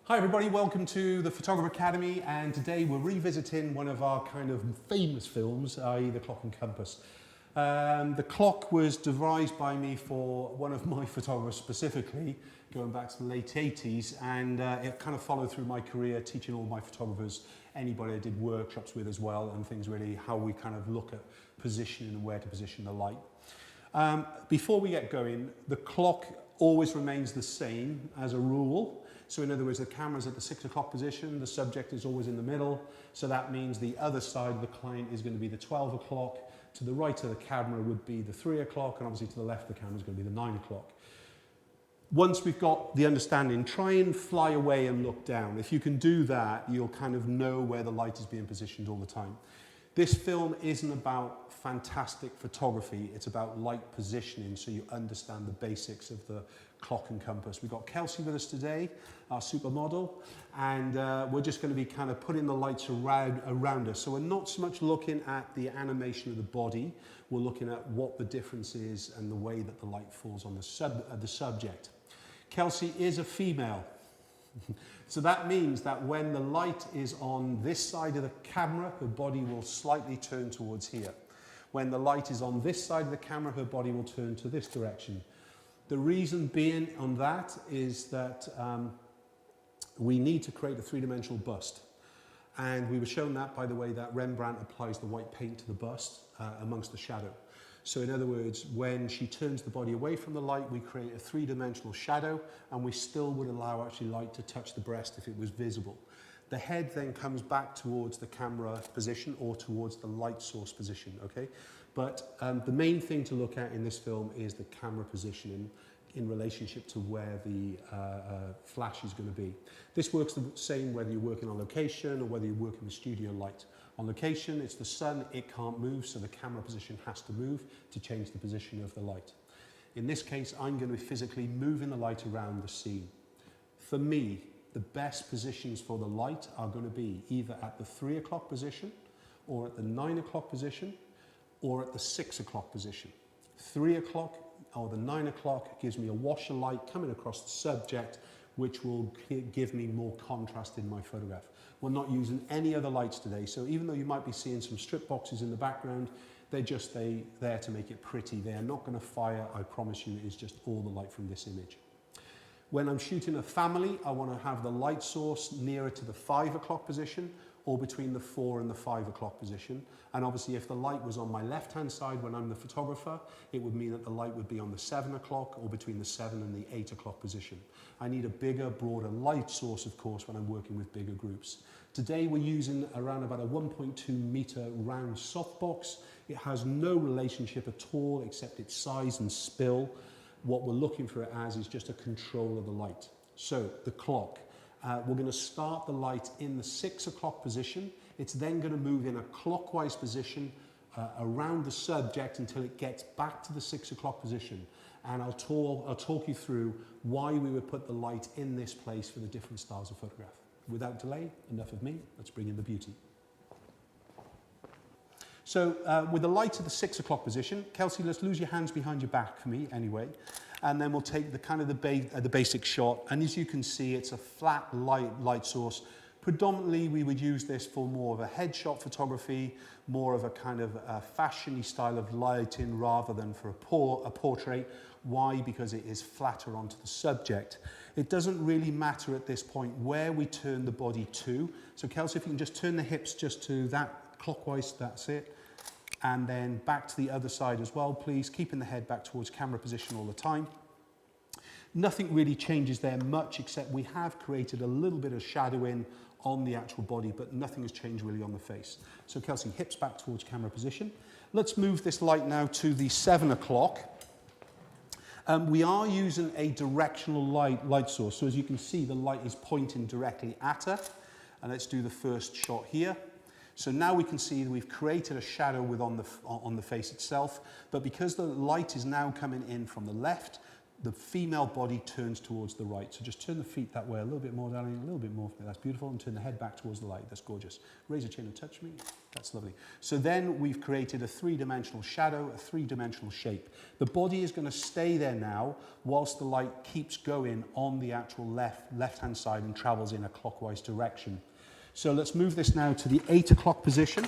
Hi everybody, welcome to the Photographer Academy, and today we're revisiting one of our kind of famous films, i.e. The Clock and Compass. The clock was devised by me for one of my photographers specifically, going back to the late 80s, and it kind of followed through my career, teaching all my photographers, anybody I did workshops with as well, and things really, how we kind of look at positioning and where to position the light. Before we get going, the clock always remains the same as a rule. So in other words, the camera's at the 6 o'clock position, the subject is always in the middle, so that means the other side of the client is going to be the 12 o'clock, to the right of the camera would be the 3 o'clock, and obviously to the left of the camera is going to be the 9 o'clock. Once we've got the understanding, try and fly away and look down. If you can do that, you'll kind of know where the light is being positioned all the time. This film isn't about fantastic photography, it's about light positioning, so you understand the basics of the clock and compass. We've got Kelsey with us today, our supermodel, and we're just going to be kind of putting the lights around us. So we're not so much looking at the animation of the body, we're looking at what the difference is and the way that the light falls on the subject. Kelsey is a female. So that means that when the light is on this side of the camera, her body will slightly turn towards here. When the light is on this side of the camera, her body will turn to this direction. The reason being on that is that we need to create a three-dimensional bust. And we were shown that by the way that Rembrandt applies the white paint to the bust amongst the shadow. So in other words, when she turns the body away from the light, we create a three-dimensional shadow, and we still would allow actually light to touch the breast if it was visible. The head then comes back towards the camera position or towards the light source position, okay? But the main thing to look at in this film is the camera positioning in relationship to where the flash is going to be. This works the same whether you're working on location or whether you're working with studio light. On location, it's the sun, it can't move, so the camera position has to move to change the position of the light. In this case, I'm going to be physically moving the light around the scene. For me, the best positions for the light are going to be either at the 3 o'clock position, or at the 9 o'clock position, or at the 6 o'clock position. 3 o'clock or the 9 o'clock gives me a wash of light coming across the subject, which will give me more contrast in my photograph. We're not using any other lights today, so even though you might be seeing some strip boxes in the background, they're just there to make it pretty. They are not going to fire, I promise you. It is just all the light from this image. When I'm shooting a family, I want to have the light source nearer to the 5 o'clock position, or between the 4 and the 5 o'clock position. And obviously if the light was on my left-hand side when I'm the photographer, it would mean that the light would be on the 7 o'clock or between the 7 and the 8 o'clock position. I need a bigger, broader light source, of course, when I'm working with bigger groups. Today we're using around about a 1.2 meter round softbox. It has no relationship at all except its size and spill. What we're looking for it as is just a control of the light. So the clock. We're going to start the light in the 6 o'clock position. It's then going to move in a clockwise position around the subject until it gets back to the 6 o'clock position. And I'll talk you through why we would put the light in this place for the different styles of photograph. Without delay, enough of me, let's bring in the beauty. So with the light at the 6 o'clock position, Kelsey, let's lose your hands behind your back for me anyway. And then we'll take the kind of the basic shot. And as you can see, it's a flat light source. Predominantly, we would use this for more of a headshot photography, more of a kind of fashiony style of lighting rather than for a portrait. Why? Because it is flatter onto the subject. It doesn't really matter at this point where we turn the body to. So Kelsey, if you can just turn the hips just to that clockwise, that's it. And then back to the other side as well, please, keeping the head back towards camera position all the time. Nothing really changes there much, except we have created a little bit of shadowing on the actual body, but nothing has changed really on the face. So Kelsey, hips back towards camera position. Let's move this light now to the 7 o'clock. We are using a directional light source. So as you can see, the light is pointing directly at her. And let's do the first shot here. So now we can see that we've created a shadow on the face itself, but because the light is now coming in from the left, the female body turns towards the right. So just turn the feet that way a little bit more, darling, a little bit more. That's beautiful. And turn the head back towards the light. That's gorgeous. Raise your chin and touch me. That's lovely. So then we've created a three-dimensional shadow, a three-dimensional shape. The body is going to stay there now whilst the light keeps going on the actual left-hand side and travels in a clockwise direction. So let's move this now to the 8 o'clock position.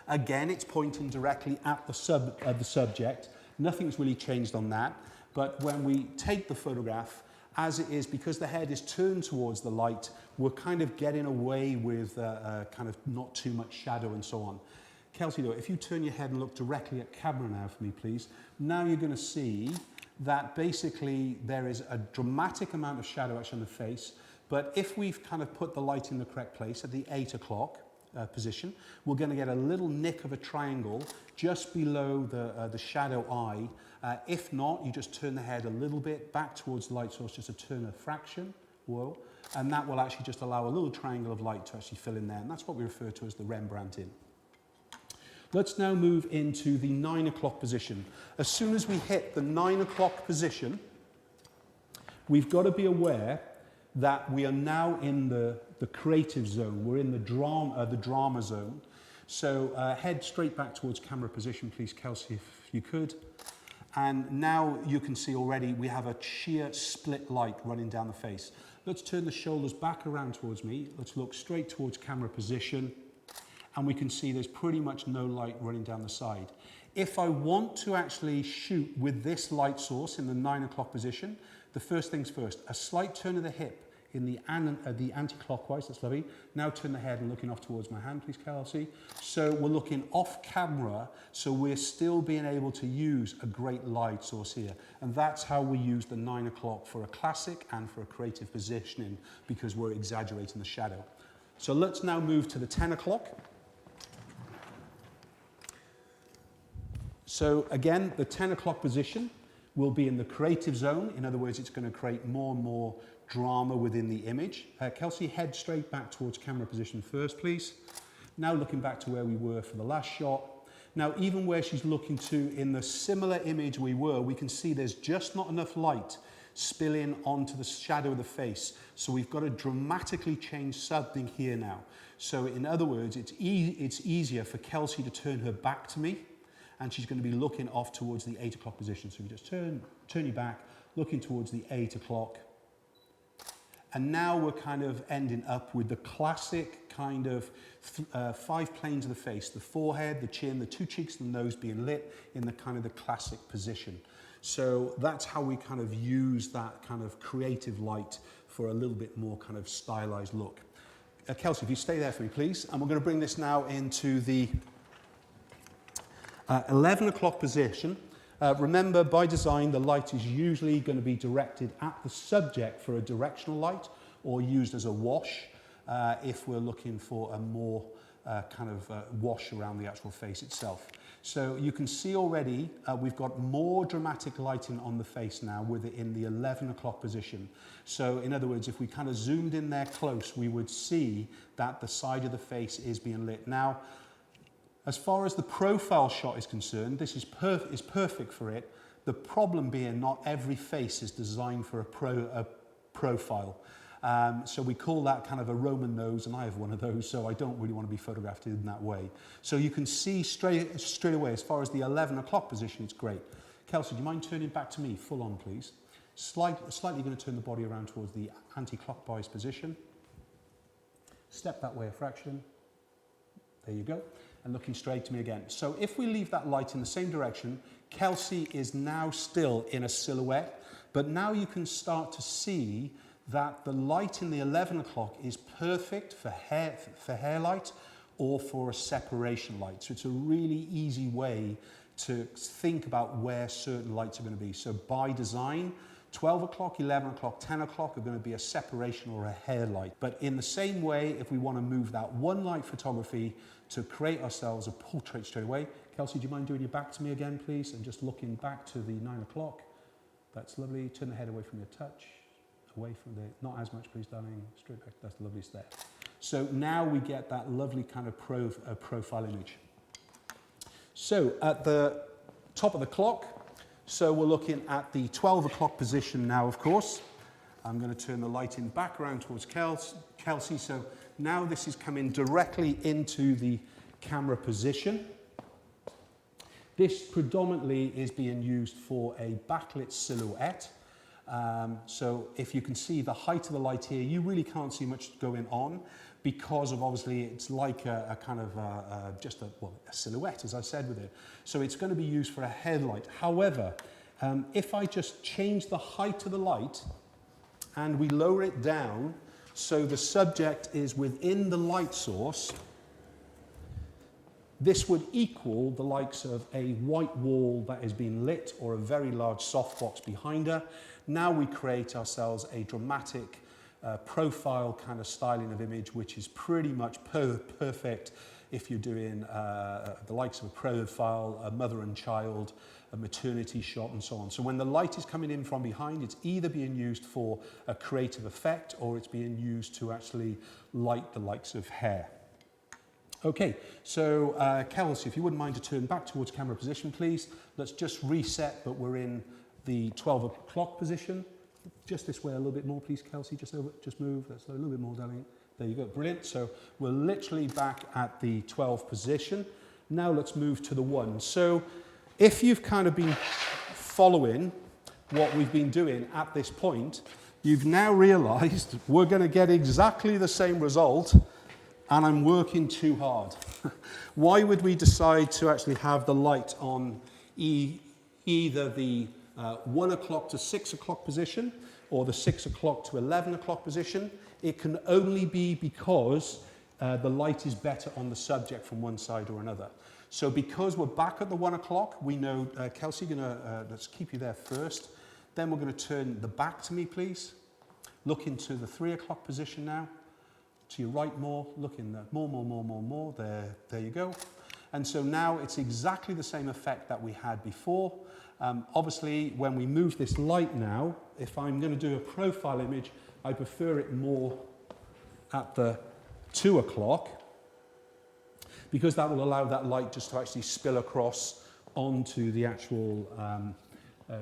Again, it's pointing directly at the subject. Nothing's really changed on that, but when we take the photograph, as it is, because the head is turned towards the light, we're kind of getting away with kind of not too much shadow and so on. Kelsey, though, if you turn your head and look directly at camera now for me, please, now you're going to see that basically there is a dramatic amount of shadow actually on the face, but if we've kind of put the light in the correct place at the 8 o'clock, position, we're going to get a little nick of a triangle just below the shadow eye. If not, you just turn the head a little bit back towards the light source, just a turn a fraction, whoa, and that will actually just allow a little triangle of light to actually fill in there, and that's what we refer to as the Rembrandt in. Let's now move into the 9 o'clock position. As soon as we hit the 9 o'clock position, we've got to be aware that we are now in the creative zone. We're in the drama zone. So head straight back towards camera position, please, Kelsey, if you could. And now you can see already we have a sheer split light running down the face. Let's turn the shoulders back around towards me. Let's look straight towards camera position. And we can see there's pretty much no light running down the side. If I want to actually shoot with this light source in the 9 o'clock position, the first things first, a slight turn of the hip in the anti-clockwise, that's lovely. Now turn the head and looking off towards my hand, please, Kelsey. So we're looking off camera, so we're still being able to use a great light source here. And that's how we use the 9 o'clock for a classic and for a creative positioning, because we're exaggerating the shadow. So let's now move to the 10 o'clock. So again, the 10 o'clock position will be in the creative zone. In other words, it's going to create more and more drama within the image. Kelsey, head straight back towards camera position first, please. Now looking back to where we were for the last shot. Now, even where she's looking to in the similar image we were, we can see there's just not enough light spilling onto the shadow of the face. So we've got to dramatically change something here now. So in other words, it's easier for Kelsey to turn her back to me, and she's going to be looking off towards the 8 o'clock position. So you just turn your back, looking towards the 8 o'clock. And now we're kind of ending up with the classic kind of 5 planes of the face, the forehead, the chin, the 2 cheeks and the nose being lit in the kind of the classic position. So that's how we kind of use that kind of creative light for a little bit more kind of stylized look. Kelsey, if you stay there for me, please. And we're going to bring this now into the 11 o'clock position. Remember, by design, the light is usually going to be directed at the subject for a directional light, or used as a wash if we're looking for a more kind of wash around the actual face itself. So you can see already we've got more dramatic lighting on the face now with it in the 11 o'clock position. So in other words, if we kind of zoomed in there close, we would see that the side of the face is being lit. Now, as far as the profile shot is concerned, this is perfect for it. The problem being not every face is designed for a profile. So we call that kind of a Roman nose, and I have one of those, so I don't really want to be photographed in that way. So you can see straight away, as far as the 11 o'clock position, it's great. Kelsey, do you mind turning back to me full on, please? Slightly going to turn the body around towards the anti-clockwise position. Step that way a fraction. There you go. And looking straight to me again. So if we leave that light in the same direction, Kelsey is now still in a silhouette, but now you can start to see that the light in the 11 o'clock is perfect for hair light or for a separation light. So it's a really easy way to think about where certain lights are going to be. So by design, 12 o'clock, 11 o'clock, 10 o'clock are going to be a separation or a hair light. But in the same way, if we want to move that one light photography to create ourselves a portrait straight away. Kelsey, do you mind doing your back to me again, please? And just looking back to the 9 o'clock. That's lovely. Turn the head away from your touch. Away from the, not as much, please, darling. Straight back. That's the loveliest there. So now we get that lovely kind of profile image. So at the top of the clock, So we're looking at the 12 o'clock position now, of course. I'm going to turn the light in back around towards Kelsey. So now this is coming directly into the camera position. This predominantly is being used for a backlit silhouette. So if you can see the height of the light here, you really can't see much going on because of obviously it's like a kind of just a silhouette, as I said with it. So it's going to be used for a headlight. However, if I just change the height of the light and we lower it down so the subject is within the light source, this would equal the likes of a white wall that is being lit or a very large softbox behind her. Now we create ourselves a dramatic profile kind of styling of image, which is pretty much perfect if you're doing the likes of a profile, a mother and child, a maternity shot and so on. So when the light is coming in from behind, it's either being used for a creative effect or it's being used to actually light the likes of hair. Okay, so Kelsey, if you wouldn't mind to turn back towards camera position, please. Let's just reset, but we're in the 12 o'clock position. Just this way a little bit more, please, Kelsey. Just move. That's a little bit more, darling. There you go. Brilliant. So we're literally back at the 12 position. Now let's move to the 1. So if you've kind of been following what we've been doing at this point, you've now realized we're going to get exactly the same result, and I'm working too hard. Why would we decide to actually have the light on either the 1 o'clock to 6 o'clock position or the 6 o'clock to 11 o'clock position? It can only be because the light is better on the subject from one side or another. So because we're back at the 1 o'clock, we know, Kelsey, let's keep you there first. Then we're going to turn the back to me, please. Look into the 3 o'clock position now. To your right more, look in there, more. There you go. And so now it's exactly the same effect that we had before. Obviously, when we move this light now, if I'm going to do a profile image, I prefer it more at the 2 o'clock because that will allow that light just to actually spill across onto the actual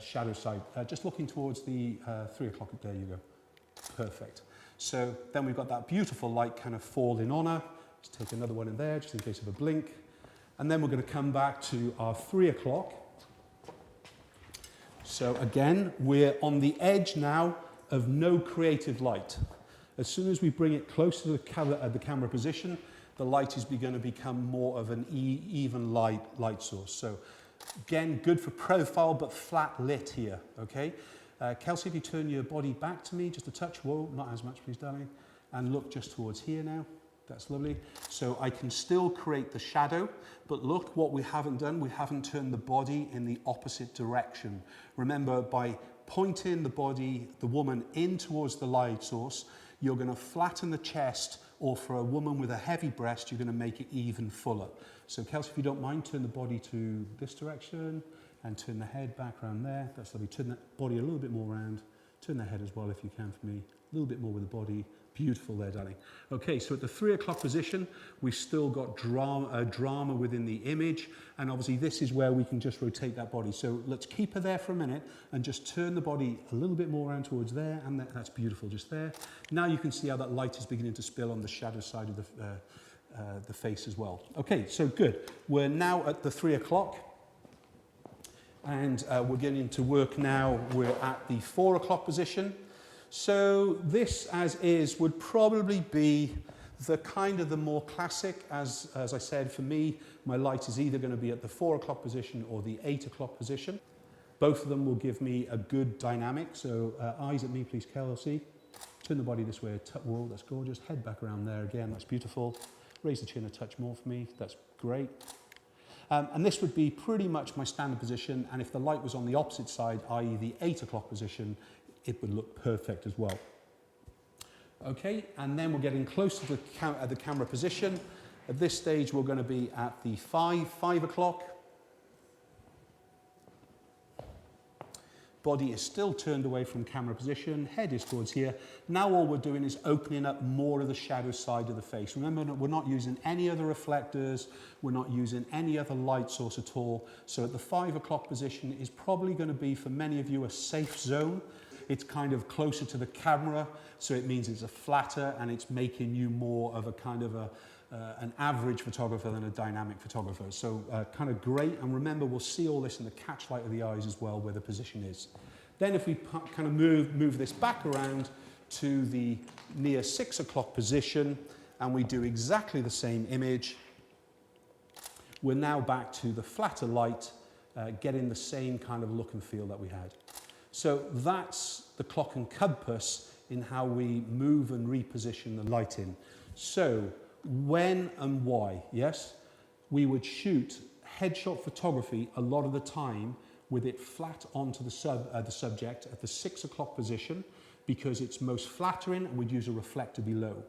shadow side. Just looking towards the 3 o'clock, there you go. Perfect. So then we've got that beautiful light kind of falling on her. Let's take another one in there just in case of a blink. And then we're going to come back to our 3 o'clock. So again, we're on the edge now of no creative light. As soon as we bring it close to the camera position, the light is going to become more of an even light source. So again, good for profile, but flat lit here, okay? Kelsey, if you turn your body back to me, just a touch, whoa, not as much, please, darling, and look just towards here now. That's lovely. So I can still create the shadow, but look what we haven't done. We haven't turned the body in the opposite direction. Remember, by pointing the body, the woman, in towards the light source, you're going to flatten the chest, or for a woman with a heavy breast, you're going to make it even fuller. So Kelsey, if you don't mind, turn the body to this direction, and turn the head back around there. That's lovely. Turn the body a little bit more around. Turn the head as well if you can for me. A little bit more with the body. Beautiful there, darling. Okay, so at the 3 o'clock position, we've still got drama within the image. And obviously this is where we can just rotate that body. So let's keep her there for a minute and just turn the body a little bit more around towards there. And that's beautiful just there. Now you can see how that light is beginning to spill on the shadow side of the face as well. Okay, so good. We're now at the 3 o'clock. And we're getting to work now. We're at the 4 o'clock position. So this, as is, would probably be the kind of the more classic. As I said, for me, my light is either going to be at the 4 o'clock position or the 8 o'clock position. Both of them will give me a good dynamic. So eyes at me, please, Kelsey. Turn the body this way. Whoa, that's gorgeous. Head back around there again. That's beautiful. Raise the chin a touch more for me. That's great. And this would be pretty much my standard position, and if the light was on the opposite side, i.e. the 8 o'clock position, it would look perfect as well. Okay, and then we're getting close to the camera position. At this stage, we're going to be at the 5 o'clock. Body is still turned away from camera position, head is towards here. Now all we're doing is opening up more of the shadow side of the face. Remember, we're not using any other reflectors, we're not using any other light source at all. So at the 5 o'clock position is probably going to be, for many of you, a safe zone. It's kind of closer to the camera, so it means it's a flatter and it's making you more of a kind of an average photographer than a dynamic photographer. So kind of great, and remember we'll see all this in the catch light of the eyes as well, where the position is. Then if we kind of move this back around to the near 6 o'clock position and we do exactly the same image, we're now back to the flatter light, getting the same kind of look and feel that we had. So that's the clock and compass in how we move and reposition the light in. So when and why, yes? We would shoot headshot photography a lot of the time with it flat onto the subject at the 6 o'clock position because it's most flattering, and we'd use a reflector below.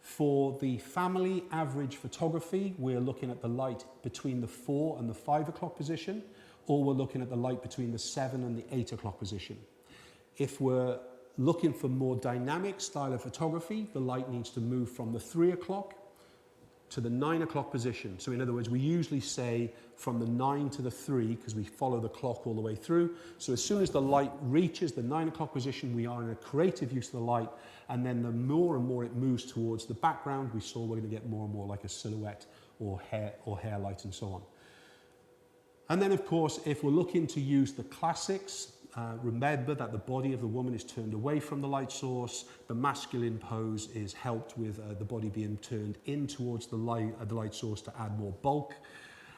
For the family average photography, we're looking at the light between the 4 and the 5 o'clock position, or we're looking at the light between the 7 and the 8 o'clock position. If we're looking for more dynamic style of photography, the light needs to move from the 3 o'clock to the 9 o'clock position. So in other words, we usually say from the 9 to the 3 because we follow the clock all the way through. So as soon as the light reaches the 9 o'clock position, we are in a creative use of the light, and then the more and more it moves towards the background, we saw we're going to get more and more like a silhouette or hair light and so on. And then of course, if we're looking to use the classics, remember that the body of the woman is turned away from the light source. The masculine pose is helped with the body being turned in towards the light source to add more bulk.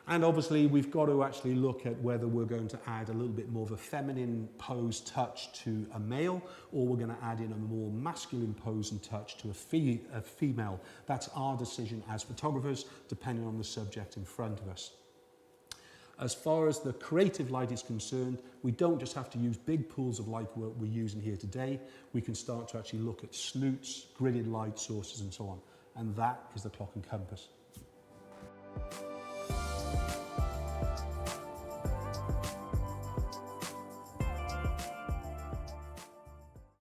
And obviously we've got to actually look at whether we're going to add a little bit more of a feminine pose touch to a male, or we're going to add in a more masculine pose and touch to a female. That's our decision as photographers, depending on the subject in front of us. As far as the creative light is concerned, we don't just have to use big pools of light we're using here today. We can start to actually look at snoots, gridded light sources and so on. And that is the clock and compass.